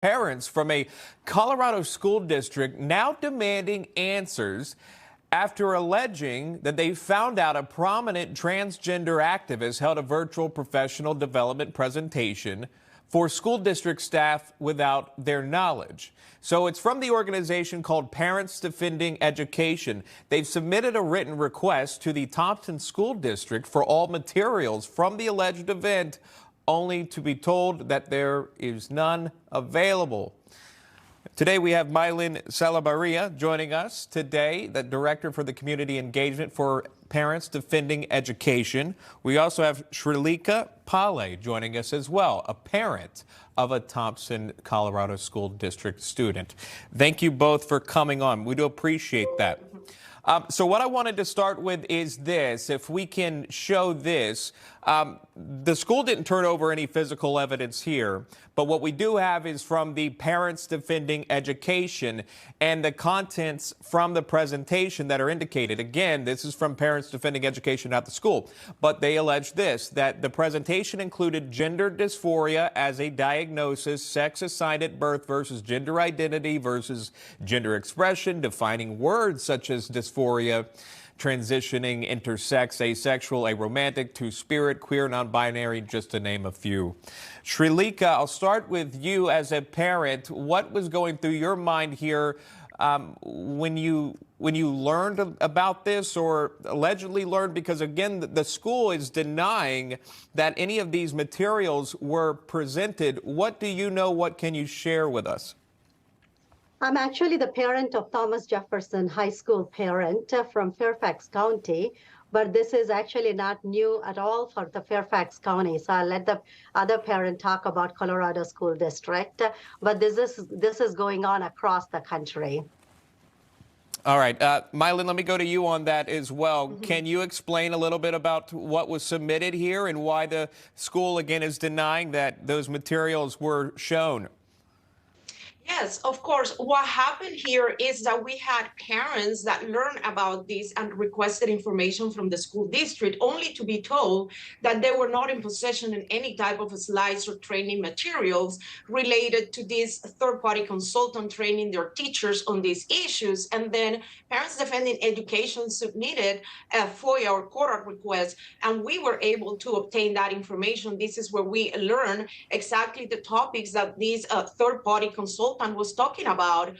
Parents from a Colorado school district now demanding answers after alleging that they found out a prominent transgender activist held a virtual professional development presentation for school district staff without their knowledge. So it's from the organization called Parents Defending Education. They've submitted a written request to the Thompson School District for all materials from the alleged event, only to be told that there is none available. Today we have Mylin Salabarria joining us today, the Director for the Community Engagement for Parents Defending Education. We also have Srileka Pale joining us as well, a parent of a Thompson, Colorado School District student. Thank you both for coming on. We do appreciate that. So what I wanted to start with is this. If we can show this, the school didn't turn over any physical evidence here, but what we do have is from the Parents Defending Education and the contents from the presentation that are indicated. Again, this is from Parents Defending Education at the school, but they allege this, that the presentation included gender dysphoria as a diagnosis, sex assigned at birth versus gender identity versus gender expression, defining words such as dysphoria, transitioning, intersex, asexual, aromantic, two-spirit, queer, non-binary, just to name a few. Srileka, I'll start with you as a parent. What was going through your mind here when you learned about this, or allegedly learned? Because again, the school is denying that any of these materials were presented. What do you know? What can you share with us? I'm actually the parent of Thomas Jefferson High School parent from Fairfax County, but this is actually not new at all for the Fairfax County. So I'll let the other parent talk about Colorado School District, but this is going on across the country. All right. Mylin, let me go to you on that as well. Can you explain a little bit about what was submitted here and why the school, again, is denying that those materials were shown? Yes, of course. What happened here is that we had parents that learned about this and requested information from the school district, only to be told that they were not in possession of any type of slides or training materials related to this third-party consultant training their teachers on these issues. And then Parents Defending Education submitted a FOIA or CORA request, and we were able to obtain that information. This is where we learn exactly the topics that these third-party consultants was talking about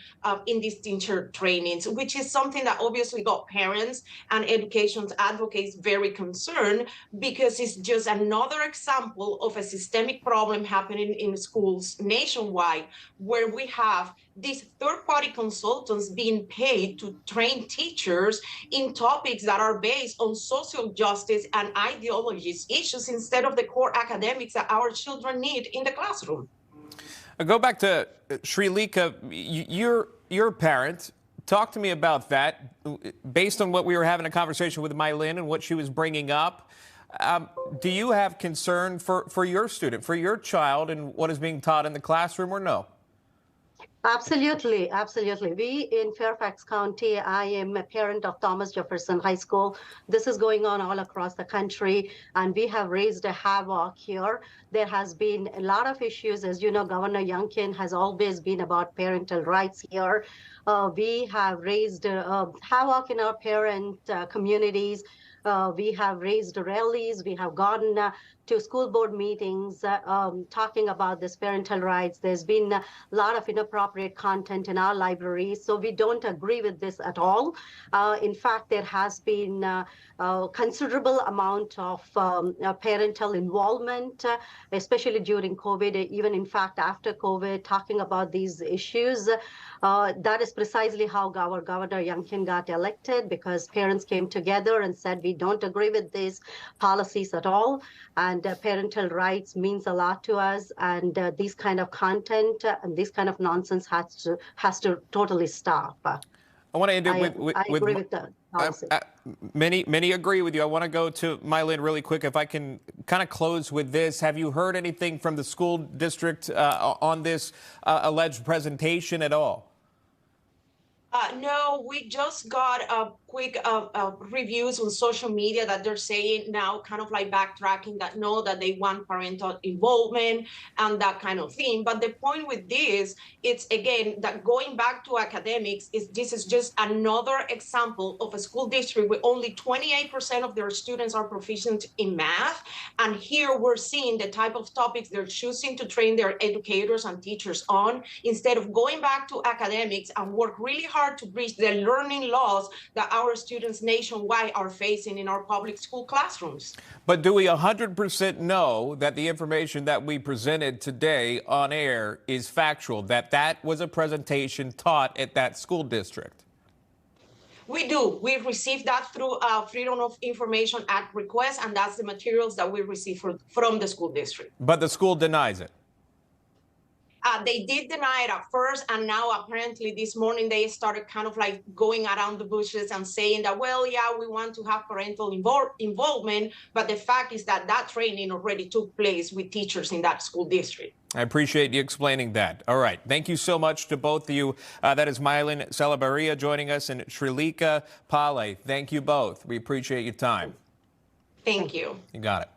in these teacher trainings, which is something that obviously got parents and education advocates very concerned, because it's just another example of a systemic problem happening in schools nationwide, where we have these third-party consultants being paid to train teachers in topics that are based on social justice and ideologies issues instead of the core academics that our children need in the classroom. I'll go back to Srileka. You're a parent. Talk to me about that. Based on what we were having a conversation with Mylin and what she was bringing up, do you have concern for your student, for your child, and what is being taught in the classroom, or no? Absolutely, absolutely. We in Fairfax County, I am a parent of Thomas Jefferson High School. This is going on all across the country, and we have raised a havoc here. There has been a lot of issues. As you know, Governor Youngkin has always been about parental rights here. We have raised havoc in our parent communities. We have raised rallies. We have gone to school board meetings talking about this parental rights. There's been a lot of inappropriate content in our libraries, so we don't agree with this at all. In fact, there has been a considerable amount of parental involvement, especially during COVID, even in fact after COVID, talking about these issues. That is precisely how our Governor Youngkin got elected, because parents came together and said, we don't agree with these policies at all, and parental rights means a lot to us, and this kind of content and this kind of nonsense has to totally stop. I want to end it with I agree with the policy. Many agree with you. I want to go to Mylin really quick. If I can kind of close with this, have you heard anything from the school district on this alleged presentation at all? No, we just got quick reviews on social media that they're saying now, kind of like backtracking that no, that they want parental involvement and that kind of thing. But the point with this, it's again that going back to academics is this is just another example of a school district where only 28% of their students are proficient in math. And here we're seeing the type of topics they're choosing to train their educators and teachers on, instead of going back to academics and work really hard to bridge the learning loss that our students nationwide are facing in our public school classrooms. But do we 100% know that the information that we presented today on air is factual, that that was a presentation taught at that school district? We do. We received that through Freedom of Information Act request, and that's the materials that we receive from the school district. But the school denies it. They did deny it at first, and now apparently this morning they started kind of like going around the bushes and saying that, well, yeah, we want to have parental involvement, but the fact is that that training already took place with teachers in that school district. I appreciate you explaining that. All right. Thank you so much to both of you. That is Mylin Salabaria joining us and Srilika Pale. Thank you both. We appreciate your time. Thank you. You got it.